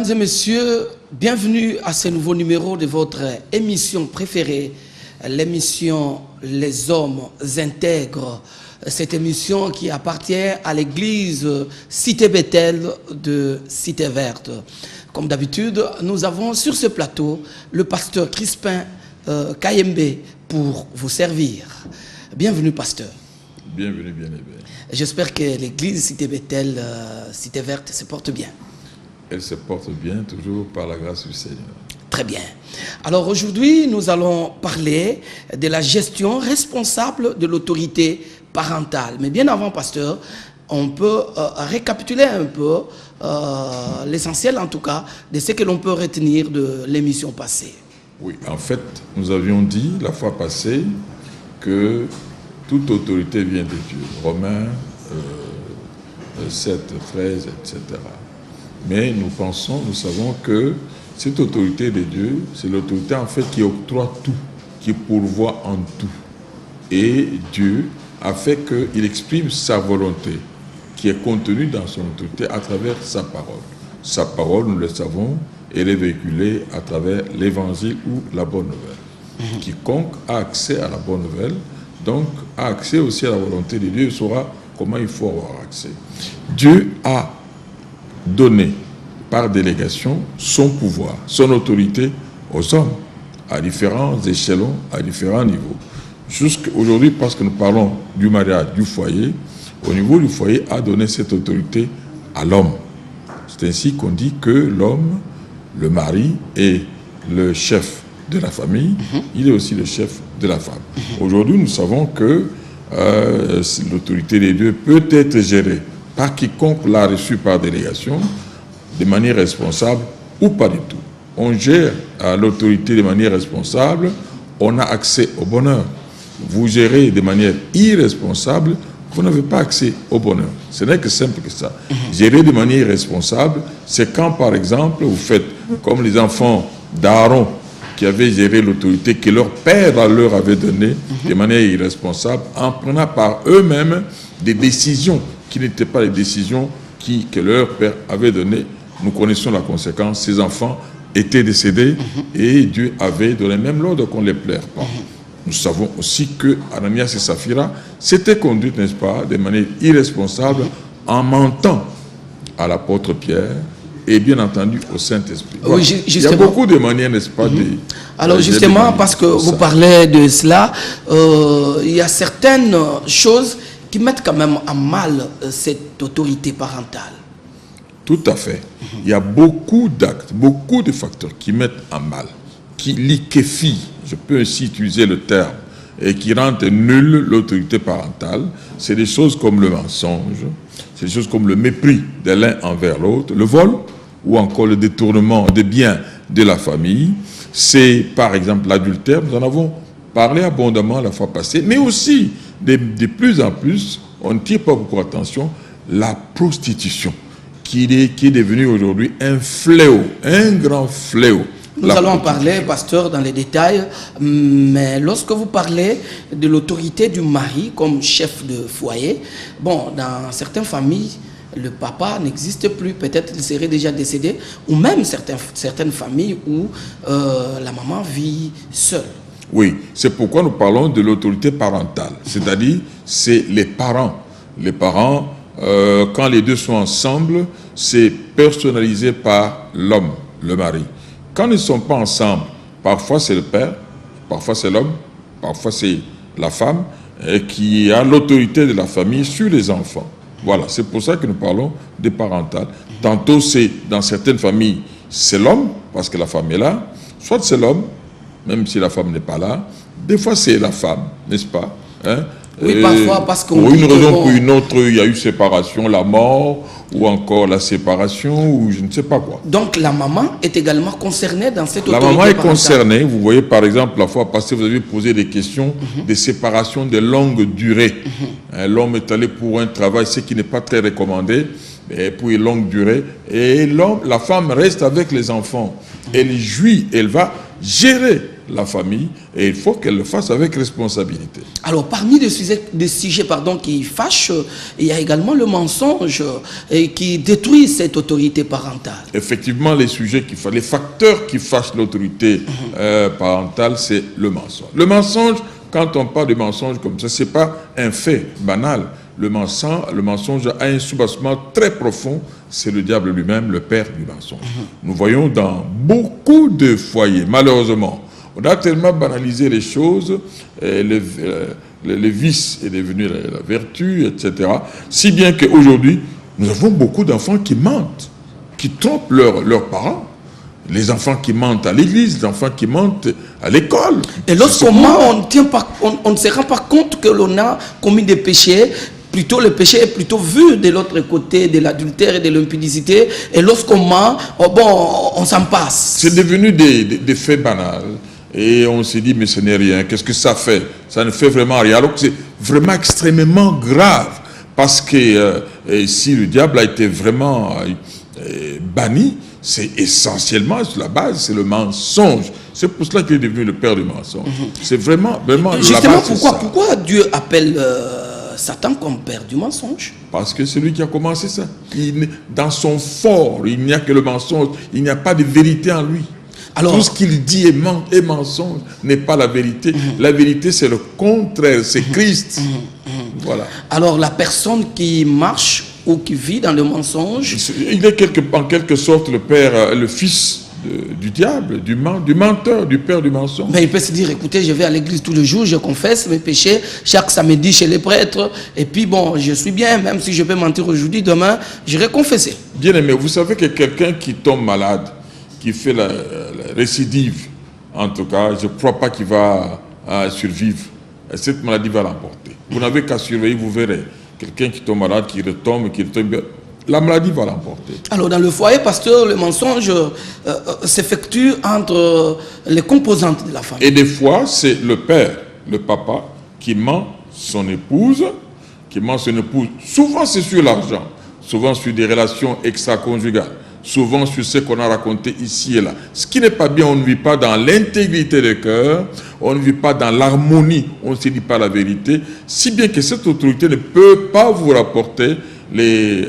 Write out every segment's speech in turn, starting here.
Mesdames et messieurs, bienvenue à ce nouveau numéro de votre émission préférée, l'émission Les Hommes Intègres. Cette émission qui appartient à l'église Cité Bethel de Cité Verte. Comme d'habitude, nous avons sur ce plateau le pasteur Crispin Kayembe pour vous servir. Bienvenue, pasteur. Bienvenue, bien-aimé. J'espère que l'église Cité Bethel, Cité Verte, se porte bien. Elle se porte bien, toujours par la grâce du Seigneur. Très bien. Alors aujourd'hui, nous allons parler de la gestion responsable de l'autorité parentale. Mais bien avant, pasteur, on peut récapituler un peu l'essentiel, en tout cas, de ce que l'on peut retenir de l'émission passée. Oui, en fait, nous avions dit la fois passée que toute autorité vient de Dieu. Romains 7, 13, etc. Mais nous savons que cette autorité de Dieu, c'est l'autorité en fait qui octroie tout, qui pourvoit en tout. Et Dieu a fait qu'il exprime sa volonté, qui est contenue dans son autorité à travers sa parole. Sa parole, nous le savons, elle est véhiculée à travers l'évangile ou la bonne nouvelle. Quiconque a accès à la bonne nouvelle, donc a accès aussi à la volonté de Dieu, saura comment il faut avoir accès. Dieu a donné par délégation son pouvoir, son autorité aux hommes, à différents échelons, à différents niveaux. Jusqu'aujourd'hui, parce que nous parlons du mariage, du foyer, au niveau du foyer, a donné cette autorité à l'homme. C'est ainsi qu'on dit que l'homme, le mari, est le chef de la famille, il est aussi le chef de la femme. Aujourd'hui, nous savons que l'autorité des dieux peut être gérée par quiconque l'a reçu par délégation, de manière responsable ou pas du tout. On gère à l'autorité de manière responsable, on a accès au bonheur. Vous gérez de manière irresponsable, vous n'avez pas accès au bonheur. Ce n'est que simple que ça. Gérer de manière irresponsable, c'est quand, par exemple, vous faites comme les enfants d'Aaron qui avaient géré l'autorité que leur père leur avait donnée de manière irresponsable, en prenant par eux-mêmes des décisions qui n'étaient pas les décisions que leur père avait données. Nous connaissons la conséquence. Ces enfants étaient décédés et Dieu avait donné même l'ordre qu'on ne les plaire pas. Nous savons aussi que Ananias et Saphira s'étaient conduites, n'est-ce pas, de manière irresponsable en mentant à l'apôtre Pierre et bien entendu au Saint-Esprit. Voilà. Oui, il y a beaucoup de manières, n'est-ce pas, Alors justement, parce que vous parlez de cela, il y a certaines choses qui mettent quand même à mal cette autorité parentale. Tout à fait. Il y a beaucoup d'actes, beaucoup de facteurs qui mettent à mal, qui liquéfient, je peux aussi utiliser le terme, et qui rendent nulle l'autorité parentale. C'est des choses comme le mensonge, c'est des choses comme le mépris de l'un envers l'autre, le vol, ou encore le détournement des biens de la famille. C'est par exemple l'adultère, nous en avons parlé abondamment la fois passée, mais aussi de plus en plus, on ne tire pas beaucoup attention, la prostitution, qui est devenue aujourd'hui un fléau, un grand fléau. Nous allons en parler, pasteur, dans les détails, mais lorsque vous parlez de l'autorité du mari comme chef de foyer, bon, dans certaines familles, le papa n'existe plus, peut-être il serait déjà décédé, ou même certaines familles où la maman vit seule. Oui, c'est pourquoi nous parlons de l'autorité parentale, c'est-à-dire c'est les parents. Les parents, quand les deux sont ensemble, c'est personnalisé par l'homme, le mari. Quand ils ne sont pas ensemble, parfois c'est le père, parfois c'est l'homme, parfois c'est la femme qui a l'autorité de la famille sur les enfants. Voilà, c'est pour ça que nous parlons de parental. Tantôt c'est dans certaines familles, c'est l'homme, parce que la femme est là, soit c'est l'homme, même si la femme n'est pas là. Des fois, c'est la femme, n'est-ce pas, hein? Oui, parfois, parce qu'on... Pour une raison ou pour une autre, il y a eu séparation, la mort, ou encore la séparation, ou je ne sais pas quoi. Donc, la maman est également concernée dans cette autorité parentale. La maman est parentale. concernée. Vous voyez, par exemple, la fois passée, vous avez posé des questions de séparation de longue durée. L'homme est allé pour un travail, ce qui n'est pas très recommandé, mais pour une longue durée. Et la femme reste avec les enfants. Elle jouit, elle va gérer la famille et il faut qu'elle le fasse avec responsabilité. Alors, parmi des sujets qui fâchent, il y a également le mensonge qui détruit cette autorité parentale. Effectivement, les facteurs qui fâchent l'autorité parentale, c'est le mensonge. Le mensonge, quand on parle de mensonge comme ça, ce n'est pas un fait banal. Le mensonge a un soubassement très profond, c'est le diable lui-même, le père du mensonge. Nous voyons dans beaucoup de foyers, malheureusement, on a tellement banalisé les choses, le vice est devenu la vertu, etc. Si bien qu'aujourd'hui, nous avons beaucoup d'enfants qui mentent, qui trompent leurs parents. Les enfants qui mentent à l'église, les enfants qui mentent à l'école. Et lorsqu'on ment, on ne se rend pas compte que l'on a commis des péchés. Plutôt, le péché est plutôt vu de l'autre côté de l'adultère et de l'impudicité. Et lorsqu'on ment, on s'en passe. C'est devenu des faits banals. Et on s'est dit, mais ce n'est rien. Qu'est-ce que ça fait? Ça ne fait vraiment rien. Alors que c'est vraiment extrêmement grave. Parce que si le diable a été vraiment banni, c'est essentiellement sur la base, c'est le mensonge. C'est pour cela qu'il est devenu le père du mensonge. C'est vraiment justement, pourquoi Dieu appelle Satan comme père du mensonge? Parce que c'est lui qui a commencé ça. Dans son fort, il n'y a que le mensonge. Il n'y a pas de vérité en lui. Alors, tout ce qu'il dit est mensonge, n'est pas la vérité. La vérité, c'est le contraire, c'est Christ. Voilà. Alors, la personne qui marche ou qui vit dans le mensonge, il est en quelque sorte le père, le fils du diable, du menteur, du père du mensonge. Mais il peut se dire, écoutez, je vais à l'église tous les jours, je confesse mes péchés chaque samedi chez les prêtres, et puis bon, je suis bien, même si je peux mentir aujourd'hui, demain, j'irai confesser. Bien aimé, vous savez que quelqu'un qui tombe malade, qui fait la récidive, en tout cas, je ne crois pas qu'il va survivre. Cette maladie va l'emporter. Vous n'avez qu'à surveiller, vous verrez. Quelqu'un qui tombe malade, qui retombe, la maladie va l'emporter. Alors, dans le foyer, pasteur, le mensonge s'effectue entre les composantes de la famille. Et des fois, c'est le père, le papa, qui ment son épouse, Souvent, c'est sur l'argent, souvent sur des relations extra-conjugales, souvent sur ce qu'on a raconté ici et là. Ce qui n'est pas bien, on ne vit pas dans l'intégrité de cœur, on ne vit pas dans l'harmonie, on ne se dit pas la vérité, si bien que cette autorité ne peut pas vous rapporter les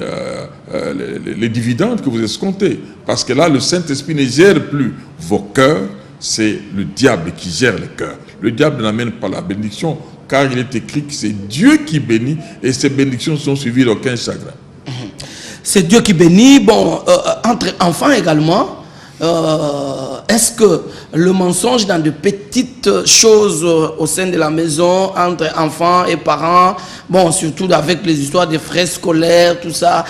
dividendes que vous escomptez. Parce que là, le Saint-Esprit ne gère plus vos cœurs, c'est le diable qui gère les cœurs. Le diable n'amène pas la bénédiction, car il est écrit que c'est Dieu qui bénit, et ces bénédictions sont suivies d'aucun chagrin. C'est Dieu qui bénit. Bon, entre enfants également, est-ce que le mensonge dans de petites choses au sein de la maison, entre enfants et parents, bon, surtout avec les histoires des frais scolaires, tout ça,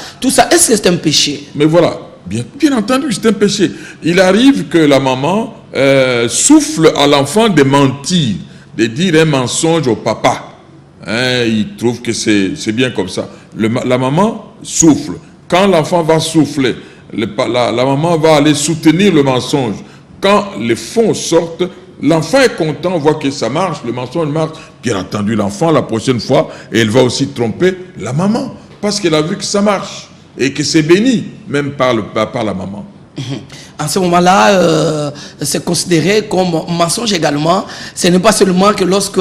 est-ce que c'est un péché? Mais voilà, bien entendu, c'est un péché. Il arrive que la maman souffle à l'enfant de mentir, de dire un mensonge au papa. Il trouve que c'est bien comme ça. La maman souffle. Quand l'enfant va souffler, la maman va aller soutenir le mensonge. Quand les fonds sortent, l'enfant est content, on voit que ça marche, le mensonge marche. Bien entendu, l'enfant, la prochaine fois, elle va aussi tromper la maman, parce qu'elle a vu que ça marche, et que c'est béni, même par la maman. En ce moment-là, c'est considéré comme mensonge également. Ce n'est pas seulement que lorsque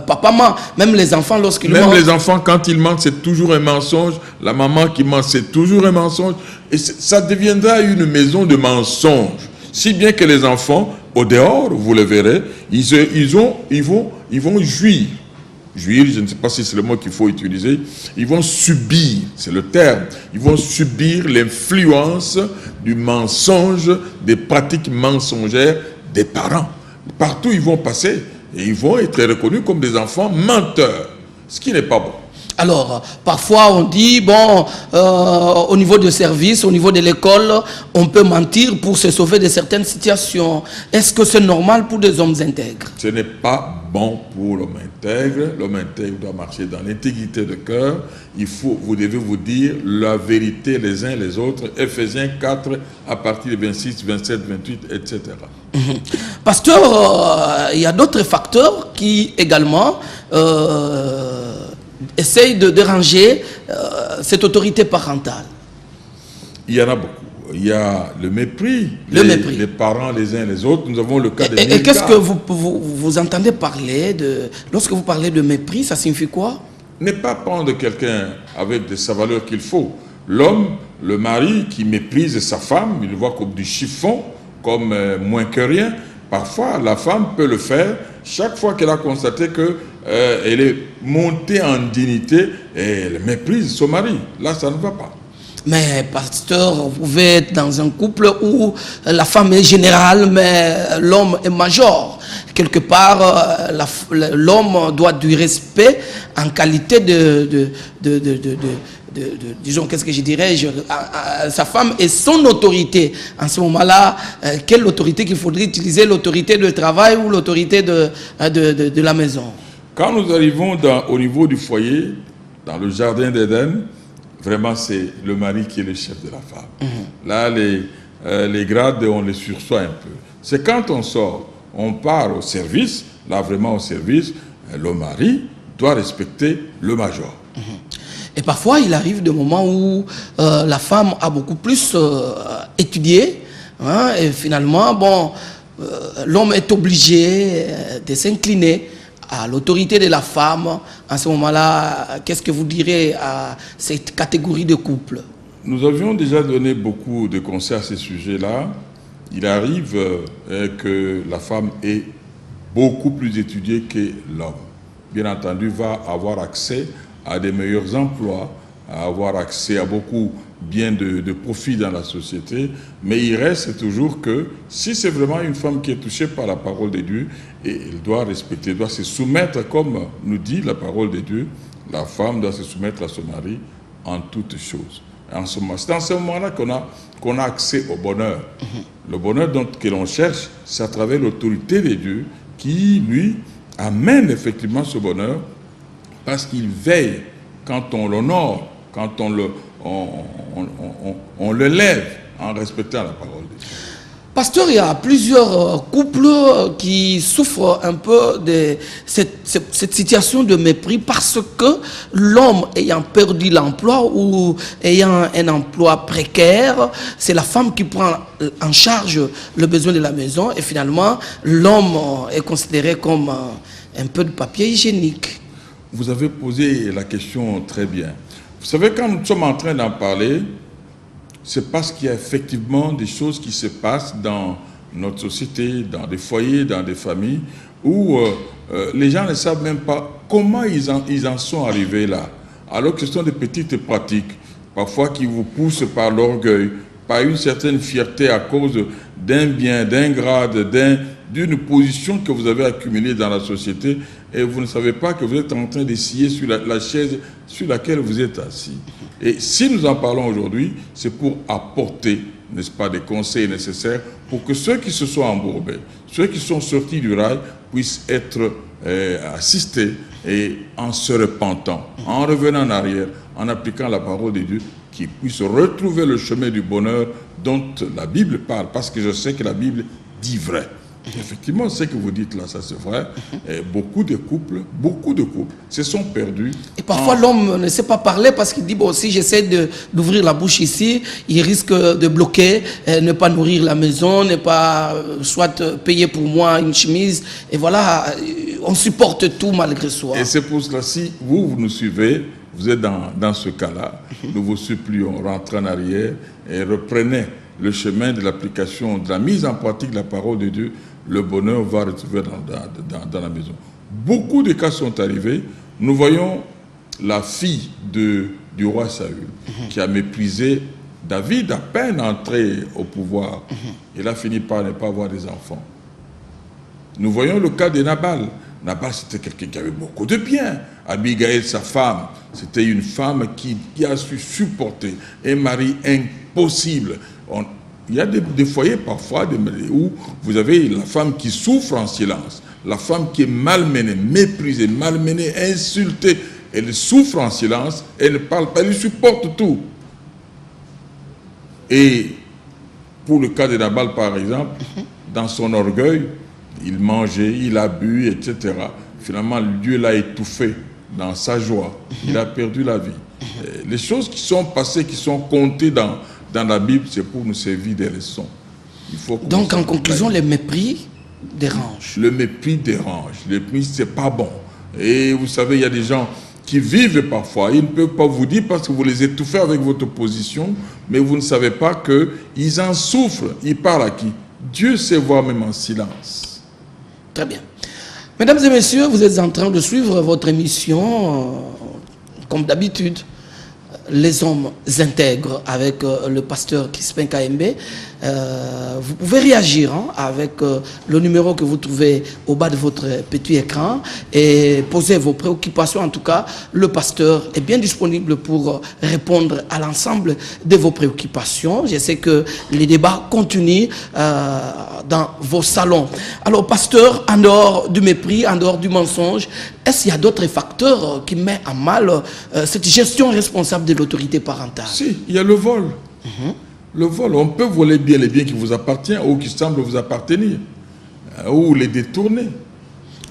papa ment, même les enfants lorsqu'ils mentent. Même les enfants, quand ils mentent, c'est toujours un mensonge. La maman qui ment, c'est toujours un mensonge. Et ça deviendra une maison de mensonges. Si bien que les enfants, au dehors, vous le verrez, ils vont jouir. Jouir, je ne sais pas si c'est le mot qu'il faut utiliser, ils vont subir, c'est le terme, ils vont subir l'influence du mensonge, des pratiques mensongères des parents. Partout ils vont passer et ils vont être reconnus comme des enfants menteurs, ce qui n'est pas bon. Alors, parfois on dit, bon, au niveau du service, au niveau de l'école, on peut mentir pour se sauver de certaines situations. Est-ce que c'est normal pour des hommes intègres? Ce n'est pas bon pour l'homme intègre. L'homme intègre doit marcher dans l'intégrité de cœur. Vous devez vous dire la vérité les uns les autres. Ephésiens 4, à partir de 26, 27, 28, etc. Pasteur, il y a d'autres facteurs qui également essayent de déranger cette autorité parentale. Il y en a beaucoup. il y a le mépris. Les parents les uns les autres. Nous avons le cas de Et qu'est-ce que vous entendez parler de... Lorsque vous parlez de mépris, ça signifie quoi? Ne pas prendre quelqu'un avec sa valeur qu'il faut. L'homme, le mari qui méprise sa femme, il le voit comme du chiffon, comme moins que rien. Parfois, la femme peut le faire chaque fois qu'elle a constaté qu'elle est montée en dignité et elle méprise son mari. Là, ça ne va pas. Mais pasteur, vous pouvez être dans un couple où la femme est générale, mais l'homme est major. Quelque part, l'homme doit du respect en qualité disons, qu'est-ce que je dirais, sa femme et son autorité. En ce moment-là, quelle autorité qu'il faudrait utiliser? L'autorité de travail ou l'autorité de la maison? Quand nous arrivons au niveau du foyer, dans le jardin d'Éden, vraiment c'est le mari qui est le chef de la femme. Là, les grades, on les sursoit un peu. C'est quand on sort, on part au service, là vraiment au service, le mari doit respecter le major. Et parfois, il arrive des moments où la femme a beaucoup plus étudié, hein, et finalement, bon, l'homme est obligé de s'incliner à l'autorité de la femme. En ce moment-là, qu'est-ce que vous direz à cette catégorie de couple? Nous avions déjà donné beaucoup de conseils à ce sujet-là. Il arrive que la femme est beaucoup plus étudiée que l'homme. Bien entendu, va avoir accès à des meilleurs emplois, à avoir accès à beaucoup bien de profits dans la société, mais il reste toujours que si c'est vraiment une femme qui est touchée par la parole de Dieu, et elle doit respecter, doit se soumettre, comme nous dit la parole de Dieu, la femme doit se soumettre à son mari en toutes choses. C'est dans ce moment-là qu'on a accès au bonheur. Le bonheur que l'on cherche, c'est à travers l'autorité de Dieu qui, lui, amène effectivement ce bonheur parce qu'il veille quand on l'honore, quand on le lève en respectant la parole de Dieu. Pasteur, il y a plusieurs couples qui souffrent un peu de cette situation de mépris parce que l'homme ayant perdu l'emploi ou ayant un emploi précaire, c'est la femme qui prend en charge le besoin de la maison et finalement l'homme est considéré comme un peu de papier hygiénique. Vous avez posé la question très bien. Vous savez, quand nous sommes en train d'en parler, c'est parce qu'il y a effectivement des choses qui se passent dans notre société, dans des foyers, dans des familles, où les gens ne savent même pas comment ils en sont arrivés là. Alors que ce sont des petites pratiques, parfois qui vous poussent par l'orgueil, par une certaine fierté à cause d'un bien, d'un grade, d'une position que vous avez accumulée dans la société et vous ne savez pas que vous êtes en train d'essayer sur la chaise sur laquelle vous êtes assis. Et si nous en parlons aujourd'hui, c'est pour apporter, n'est-ce pas, des conseils nécessaires pour que ceux qui se sont embourbés, ceux qui sont sortis du rail puissent être assistés et en se repentant, en revenant en arrière, en appliquant la parole de Dieu, qui puissent retrouver le chemin du bonheur dont la Bible parle, parce que je sais que la Bible dit vrai. Effectivement, ce que vous dites là, ça c'est vrai. Et beaucoup de couples se sont perdus. Et parfois l'homme ne sait pas parler parce qu'il dit, bon, si j'essaie d'ouvrir la bouche ici, il risque de bloquer, ne pas nourrir la maison, ne pas soit payer pour moi une chemise. Et voilà, on supporte tout malgré soi. Et c'est pour cela, si vous nous suivez, vous êtes dans ce cas-là, nous vous supplions, rentrez en arrière et reprenez le chemin de l'application, de la mise en pratique de la parole de Dieu. Le bonheur va retrouver dans la maison. Beaucoup de cas sont arrivés. Nous voyons la fille du roi Saül qui a méprisé David à peine entré au pouvoir. Il a fini par ne pas avoir des enfants. Nous voyons le cas de Nabal. Nabal, c'était quelqu'un qui avait beaucoup de biens. Abigail, sa femme, c'était une femme qui a su supporter un mari impossible. Il y a des foyers parfois où vous avez la femme qui souffre en silence, la femme qui est malmenée, méprisée, malmenée, insultée. Elle souffre en silence, elle ne parle pas, elle supporte tout. Et pour le cas de Nabal, par exemple, dans son orgueil, il mangeait, il a bu, etc. Finalement, Dieu l'a étouffé dans sa joie. Il a perdu la vie. Les choses qui sont passées, qui sont comptées dans dans la Bible, c'est pour nous servir des leçons. Il faut donc, en conclusion, le mépris dérange. Le mépris dérange. Le mépris, c'est pas bon. Et vous savez, il y a des gens qui vivent parfois. Ils ne peuvent pas vous dire parce que vous les étouffez avec votre position, mais vous ne savez pas qu'ils en souffrent. Ils parlent à qui? Dieu sait voir même en silence. Très bien. Mesdames et messieurs, vous êtes en train de suivre votre émission, comme d'habitude, Les hommes intègres avec le pasteur Crispin Kaembe. Vous pouvez réagir avec le numéro que vous trouvez au bas de votre petit écran et poser vos préoccupations. En tout cas, le pasteur est bien disponible pour répondre à l'ensemble de vos préoccupations. Je sais que les débats continuent dans vos salons. Alors, pasteur, en dehors du mépris, en dehors du mensonge, est-ce qu'il y a d'autres facteurs qui mettent à mal cette gestion responsable de l'autorité parentale? Si, il y a le vol. Le vol, on peut voler bien les biens qui vous appartiennent ou qui semblent vous appartenir, ou les détourner.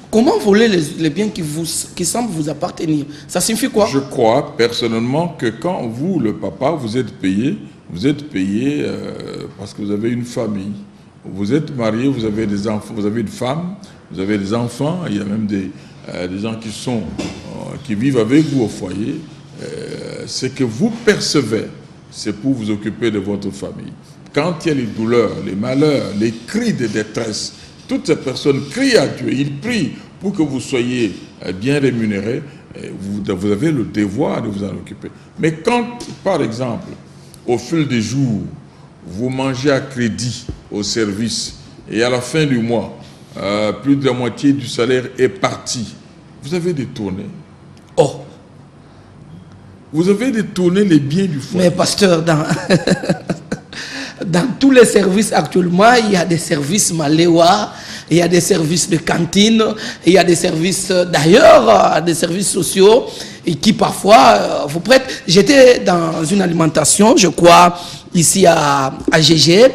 Comment voler les biens qui semblent vous appartenir? Ça signifie quoi? Je crois personnellement que quand vous, le papa, vous êtes payé parce que vous avez une famille. Vous êtes marié, vous avez des enfants, vous avez une femme, vous avez des enfants, il y a même des gens qui vivent avec vous au foyer. Ce que vous percevez, c'est pour vous occuper de votre famille. Quand il y a les douleurs, les malheurs, les cris de détresse, toutes ces personnes crient à Dieu, ils prient pour que vous soyez bien rémunérés. Vous avez le devoir de vous en occuper. Mais quand, par exemple, au fil des jours, vous mangez à crédit au service et à la fin du mois, plus de la moitié du salaire est parti, vous avez détourné. Oh! Vous avez détourné les biens du foyer. Mais pasteur, dans tous les services actuellement, il y a des services maléwa, il y a des services de cantine, il y a des services d'ailleurs, des services sociaux, et qui parfois vous prêtent. J'étais dans une alimentation, je crois, ici à GG,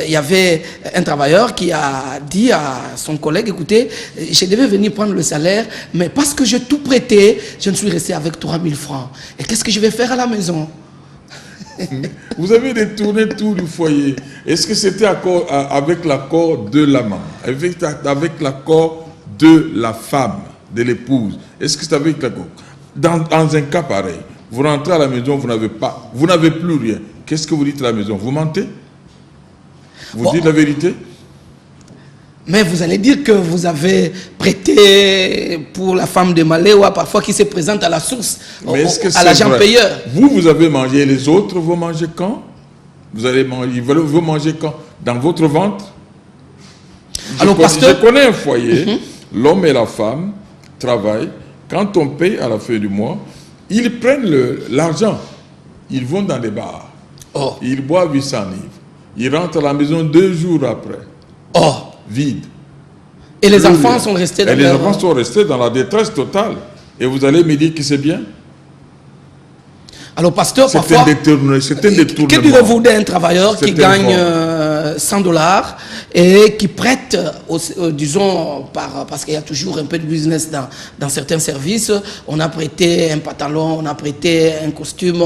il y avait un travailleur qui a dit à son collègue, écoutez, je devais venir prendre le salaire, mais parce que j'ai tout prêté, je ne suis resté avec 3000 francs. Et qu'est-ce que je vais faire à la maison? Vous avez détourné tout du foyer. Est-ce que c'était avec l'accord de la maman, avec l'accord de la femme, de l'épouse? Est-ce que c'est avec l'accord? Dans un cas pareil, vous rentrez à la maison, vous n'avez plus rien. Qu'est-ce que vous dites à la maison? Vous mentez? Vous dites la vérité? Mais vous allez dire que vous avez prêté pour la femme de Maléwa, parfois qui se présente à la source, à l'agent payeur. Vous avez mangé, les autres, vous mangez quand? Vous mangez quand? Dans votre ventre? Alors, pasteur, je connais un foyer, l'homme et la femme travaillent. Quand on paye à la fin du mois, ils prennent l'argent, ils vont dans les bars, ils boivent, ils s'enivrent. Ils rentrent à la maison 2 jours après. Vide. Et les enfants sont restés dans les enfants sont restés dans la détresse totale. Et vous allez me dire que c'est bien? Alors, pasteur, c'est un détournement. Que direz-vous d'un travailleur qui gagne 100 $ et qui prête, disons, parce qu'il y a toujours un peu de business dans certains services, on a prêté un pantalon, on a prêté un costume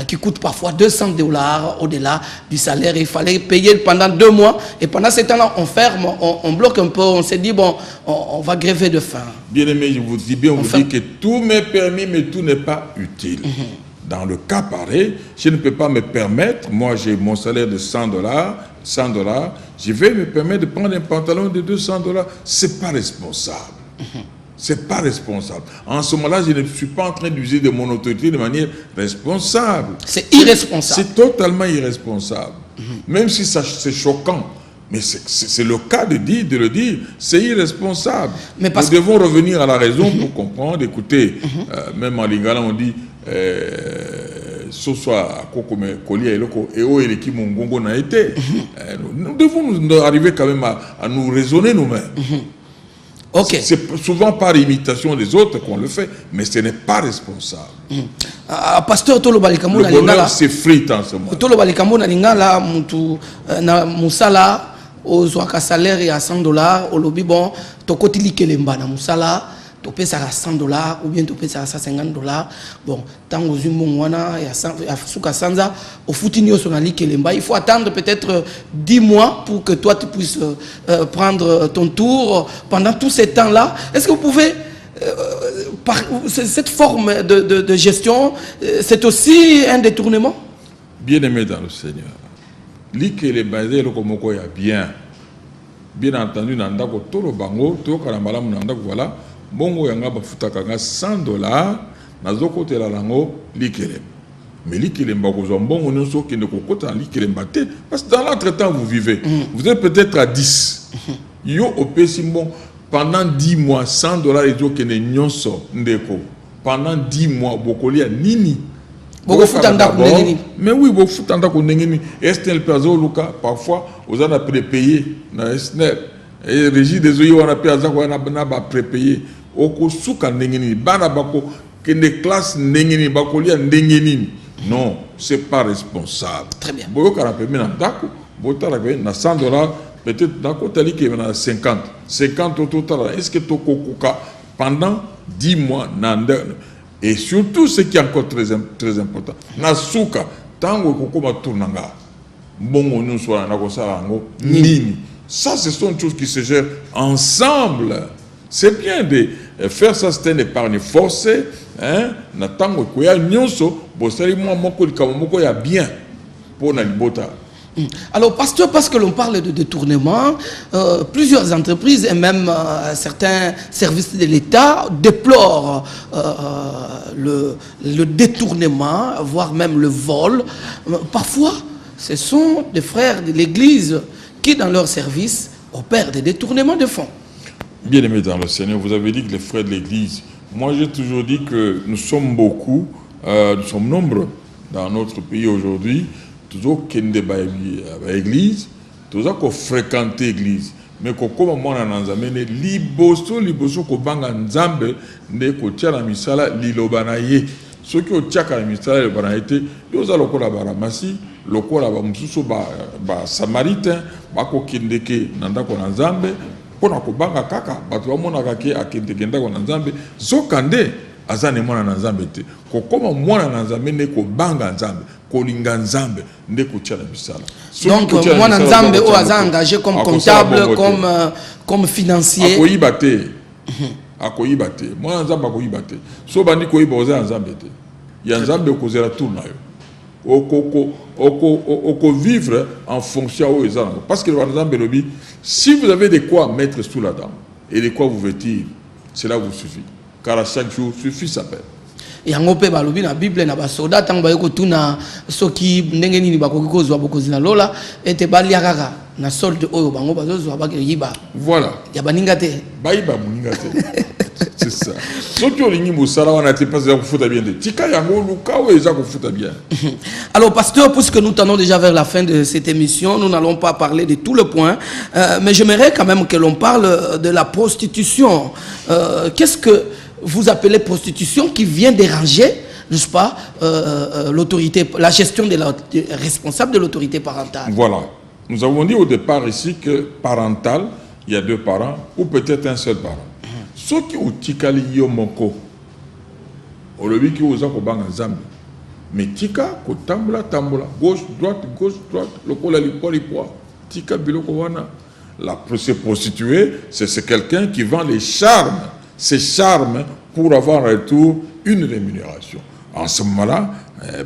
qui coûte parfois 200 $ au-delà du salaire. Il fallait payer pendant 2 mois et pendant ce temps-là, on ferme, on bloque un peu, on s'est dit, bon, on va gréver de faim. Bien aimé, je vous dis bien, on vous dit que tout m'est permis, mais tout n'est pas utile. Dans le cas pareil, je ne peux pas me permettre, moi j'ai mon salaire de 100 $, je vais me permettre de prendre un pantalon de 200 $. C'est pas responsable. C'est pas responsable. En ce moment-là, je ne suis pas en train d'user de mon autorité de manière responsable. C'est irresponsable. C'est totalement irresponsable. Même si c'est choquant. Mais c'est le cas de le dire, c'est irresponsable. Mais nous devons revenir à la raison pour comprendre. Écoutez, même en lingala, on dit nous devons arriver quand même à nous raisonner nous-mêmes. C'est souvent par imitation des autres qu'on le fait, mais ce n'est pas responsable. Pasteur, le bonheur s'effrite en ce moment. Ozwaka salaire ya 100 $, olobi bon tokoti likelemba na musala tu payes ça à $100 ou bien tu payes ça à $50. Bon, tant aux il y a Sanza, au foutinho sur la ligue il faut attendre peut-être 10 mois pour que toi tu puisses prendre ton tour pendant tous ces temps-là. Est-ce que vous pouvez, cette forme de gestion, c'est aussi un détournement? Bien aimé dans le Seigneur. Ligue basé le komoko ya bien. Bien entendu, nanda ko toro bango, to karambala nanda ko voilà. Bongo yanga bafuta kanga $100 nazoko tela lango likele. Mais likele mbako zo bongo nyonso ki ne kokota likele mbate parce que dans l'entretemps vous vivez. Vous êtes peut-être à 10. Yo opesi bon pendant 10 mois $100 ezo ke ne nyonso ndeko. Pendant 10 mois bokoli ya nini? Mais oui, vous foutez en tant que Estelle Perzo Luka, parfois, vous en avez prépayé. Et Régis des Oyo, on a prépayé. Oko souka nengeni, bana bako, kende classe nengeni, bakolia nengeni. Non, c'est pas responsable. Très bien. Boyo karape, mais d'accord, bota la na $100, peut-être d'accord, t'as dit qu'il y en a 50. 50 au total. Est-ce que toko kuka pendant 10 mois, nanda? Et surtout, ce qui est encore très important, Nasuka, tango kokoma tournanga, bongo nous soit nini. Ça, ce sont des choses qui se gèrent ensemble. C'est bien de faire ça, c'est une épargne forcée. Na tango koya nyonso, bosali moi moko likamoko ya bien pour na libota. Alors, pasteur, parce que l'on parle de détournement, plusieurs entreprises et même certains services de l'État déplorent le détournement, voire même le vol. Parfois, ce sont des frères de l'Église qui, dans leur service, opèrent des détournements de fonds. Bien aimé dans le Seigneur, vous avez dit que les frères de l'Église, moi j'ai toujours dit que nous sommes beaucoup, nous sommes nombreux dans notre pays aujourd'hui. Toujours qu'il y a l'église, toujours qu'on fréquente l'église. Mais comme on a amené liboso ko banga nzambe ne ko tia la misala lilobanaye. Ceux qui ont tia la misala lilobanaye, ils ont lokola baramasi, lokola ba mususu ba samaritain, ba ko kindeke nanda ko nzambe, pona ko banga kaka, batu ba mona kake akindeke nda ko nzambe, zokande azane mwana na nzambe te. Ko koma mwana na nzambe ne ko banga nzambe. Donc, moi, Nzambe ou Aza engagé comme comptable, comme financier. Akoyibate. Moi, Nzambe akoyibate. So bandi koyiba oza Nzambe te. Ya Nzambe kozela tour na yo. Oko vivre en fonction au Nzambe. Parce que le Nzambe lobi, si vous avez de quoi mettre sous la dent et de quoi vous vêtir, cela vous suffit. Car à chaque jour suffit sa peine. Yango pe balobi na Bible na basoda tango bayeko tuna soki ndenge nini bakoki kozwa bokozi na lola ete balia kaka na solde oyo bango bazozwa bakiyiba. Voilà. Ya baninga te. Bayiba muninga te. C'est ça. Soki olingi musala wana te pas za kufuta bien te. Tika yango luka o eza kufuta bien. Alors pasteur, puisque nous tendons déjà vers la fin de cette émission, nous n'allons pas parler de tout le point, mais j'aimerais quand même que l'on parle de la prostitution. Qu'est-ce que vous appelez prostitution qui vient déranger, n'est-ce pas, l'autorité, la gestion de la responsable de l'autorité parentale? Voilà. Nous avons dit au départ ici que parental, il y a 2 parents ou peut-être un seul parent. Ceux qui ont tikali yomoko, au lobby qui ont banga zambi, mais tika ko tambola, gauche droite, le kola lipoa, tika biloko wana. La prostituée, c'est quelqu'un qui vend les charmes. Ces charmes pour avoir en retour une rémunération. En ce moment-là,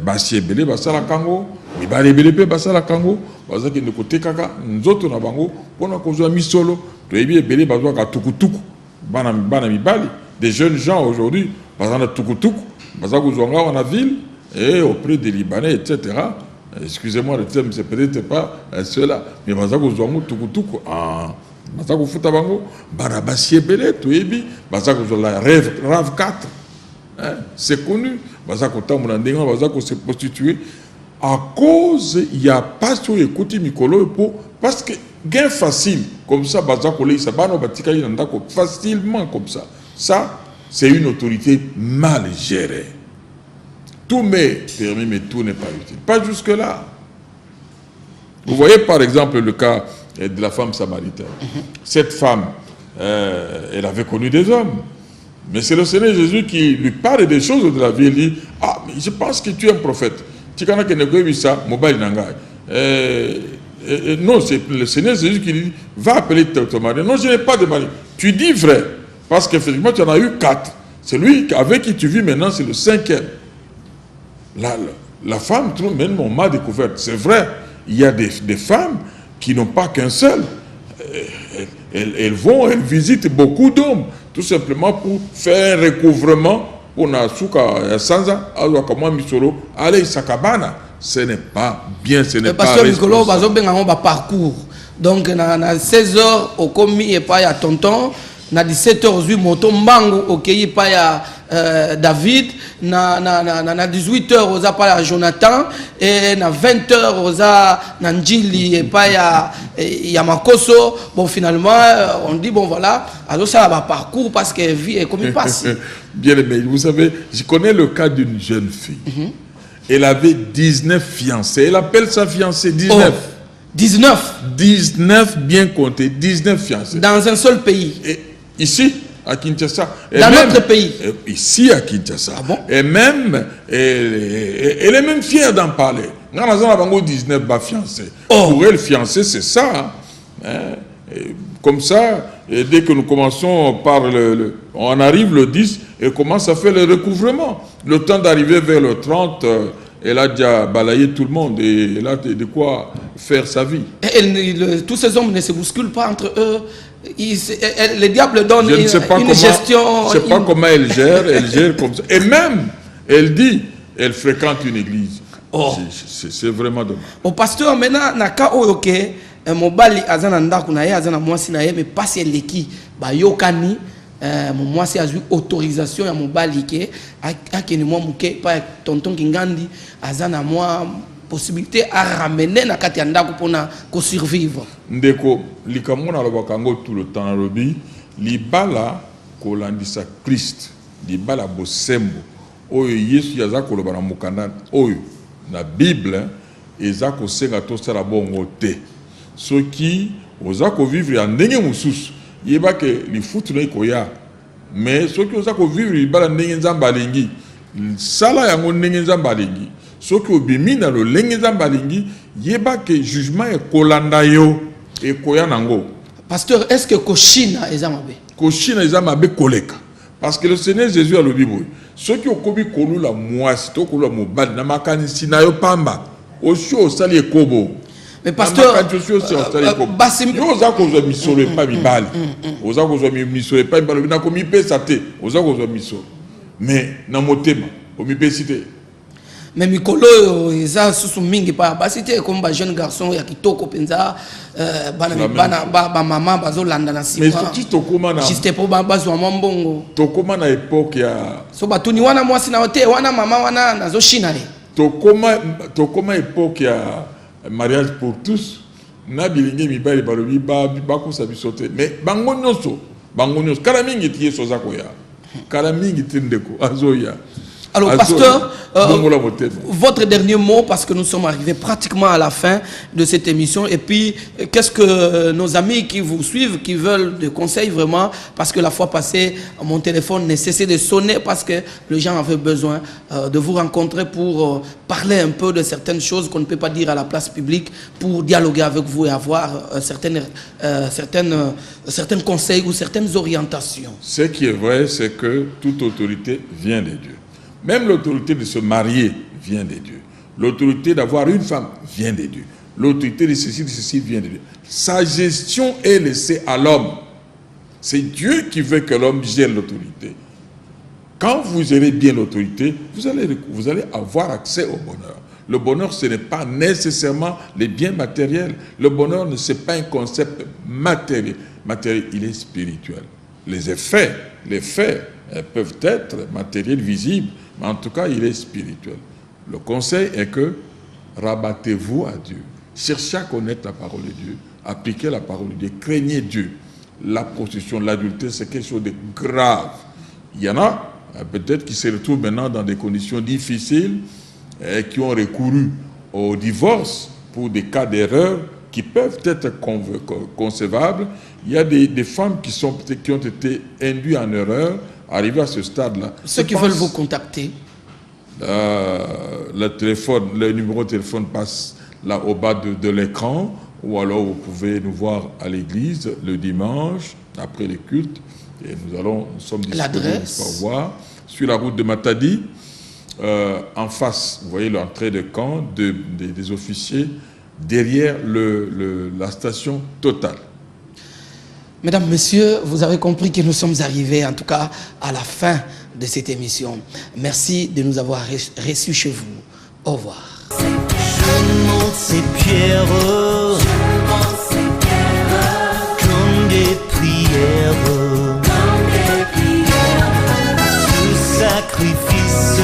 Bassi Belé, Bassala Kango, Mibali Belé, Bassala Kango, Bazaki de côté Kaka, Nzoto Nabango, pour qu'on soit mis solo, Tuebi Belé, Bazouaka Tukutuku, Bana Mibali, des jeunes gens aujourd'hui, Bazana Tukutuku, Bazakou Zonga en la ville, et auprès des Libanais, etc. Excusez-moi, le terme, c'est peut-être pas cela, mais Bazakou Zonga Tukutuku, Bazako futa bango, Barabassi Belé, Tuebi, Bazako Zola, Rave 4. C'est connu. Bazako Tamulandenga, Bazako se prostituer. À cause, il n'y a pas sur les côtés Mikolo, parce que gain facile, comme ça, Bazako Lei Sabano, Batika Yandako, facilement comme ça. Ça, c'est une autorité mal gérée. Tout m'est permis, mais tout n'est pas utile. Pas jusque-là. Vous voyez par exemple le cas de la femme samaritaine. Cette femme, elle avait connu des hommes. Mais c'est le Seigneur Jésus qui lui parle des choses de la vie. Il dit, ah, mais je pense que tu es un prophète. Tu connais que ne ça, mobile nangai. Non, c'est le Seigneur Jésus qui dit, va appeler ton mari. Non, je n'ai pas de mari. Tu dis vrai, parce qu'effectivement, tu en as eu 4. Celui avec qui tu vis maintenant, c'est le 5e. La femme, même on m'a découvert. C'est vrai, il y a des femmes qui n'ont pas qu'un seul. Elles visitent beaucoup d'hommes, tout simplement pour faire un recouvrement pour Nasuka Sanza, allez, Sakabana. Ce n'est pas bien, ce n'est pas responsable. Parce que parcours. Donc, à 16h, au commis et pas à tonton. Na 17h, moto mbango ok pas ya David na 18h oza pas ya Jonathan et na 20h oza na Njili et pas ya Makoso. Bon, finalement on dit bon voilà, alors ça va parcours parce que vie est comme il passe. Bien aimé, vous savez, je connais le cas d'une jeune fille. Elle avait 19 fiancés. Elle appelle sa fiancée 19. 19 bien compté, 19 fiancés. Dans un seul pays. Et ici, à Kinshasa. Dans notre pays. Ici, à Kinshasa. Ah bon? Et même, elle est même fière d'en parler. Nous avons 19 fiancés. Pour elle, fiancé, c'est ça. Hein? Comme ça, et dès que nous commençons par on arrive le 10, elle commence à faire le recouvrement. Le temps d'arriver vers le 30, elle a déjà balayé tout le monde et elle a de quoi faire sa vie. Tous ces hommes ne se bousculent pas entre eux. Le diable donne une gestion. Je ne sais pas comment elle gère comme ça. Et même, elle dit, elle fréquente une église. C'est vraiment dommage. Au pasteur, maintenant, naka oyoke, mobali azana ndaku na ye azana mwasi na ye, mais pas si leki ba yokani, mwasi a eu autorisation ya mobali ke akeni mwa muke pa tonton Kingandi azana mwa possibilité à ramener na kati ya ndaku pona ko survivre. Ndeko likamona lobakango tout le temps lobi libala ko landisa Christ libala bosembo oyo Yesu yaza ko lobana mukanda oyo na Bible eza ko senga to sala bongo te soki oza ko vivre ya ndenge mususu yeba ke lifutu na ikoya mais soki oza ko vivre libala ndenge nzamba alingi sala yango ndenge nzamba alingi soki obimi na lolenge nzamba alingi yeba ke jugement e kolanda yo e koya nango. Pasteur, est-ce que koshina eza mabe? Koshina eza mabe koleka parce que le Seigneur Jésus a le Bible soki okobi kolula mwasi to kolula mobali na makanisi na yo pamba osi osali ekobo. Mais pasteur, oza kozwa misolo epa mibali oza kozwa misolo epa mibali na komipesa te oza kozwa misolo mais na motema omipesi te. Mais mikolo eza susu mingi pa basi te comme ba jeune garçon ya kitoko penza bana mama bazolanda na sima. Mais soki tokoma na juste pour bazwa mbongo tokoma na époque ya so batuni wana mwasi na hotel wana mama wana nazo shina ye tokoma époque ya mariage pour tous na bilingi mibali balobi bakosa biso te mais bango nyonso kala mingi ti yeso za koya kala mingi ti ndeko azoya. Alors, pasteur, votre dernier mot, parce que nous sommes arrivés pratiquement à la fin de cette émission. Et puis, qu'est-ce que nos amis qui vous suivent, qui veulent des conseils vraiment, parce que la fois passée, mon téléphone n'a cessé de sonner parce que les gens avaient besoin de vous rencontrer pour parler un peu de certaines choses qu'on ne peut pas dire à la place publique, pour dialoguer avec vous et avoir certains conseils ou certaines orientations. Ce qui est vrai, c'est que toute autorité vient de Dieu. Même l'autorité de se marier vient de Dieu. L'autorité d'avoir une femme vient de Dieu. L'autorité de ceci vient de Dieu. Sa gestion est laissée à l'homme. C'est Dieu qui veut que l'homme gère l'autorité. Quand vous gérez bien l'autorité, vous allez avoir accès au bonheur. Le bonheur, ce n'est pas nécessairement les biens matériels. Le bonheur, ce n'est pas un concept matériel. Matériel, il est spirituel. Les faits peuvent être matériels, visibles, mais en tout cas, il est spirituel. Le conseil est que rabattez-vous à Dieu. Cherchez à connaître la parole de Dieu. Appliquez la parole de Dieu. Craignez Dieu. La prostitution, l'adultère, c'est quelque chose de grave. Il y en a peut-être qui se retrouvent maintenant dans des conditions difficiles et qui ont recouru au divorce pour des cas d'erreur qui peuvent être concevables. Il y a des femmes qui ont été induites en erreur arrivé à ce stade-là. Ceux qui veulent vous contacter, le numéro de téléphone passe là au bas de l'écran, ou alors vous pouvez nous voir à l'église le dimanche après les cultes, et nous sommes disponibles pour voir sur la route de Matadi, en face, vous voyez l'entrée de camp des officiers, derrière la station Total. Mesdames, Messieurs, vous avez compris que nous sommes arrivés en tout cas à la fin de cette émission. Merci de nous avoir reçus chez vous. Au revoir. Je monte ces pierres comme des prières, sous sacrifice.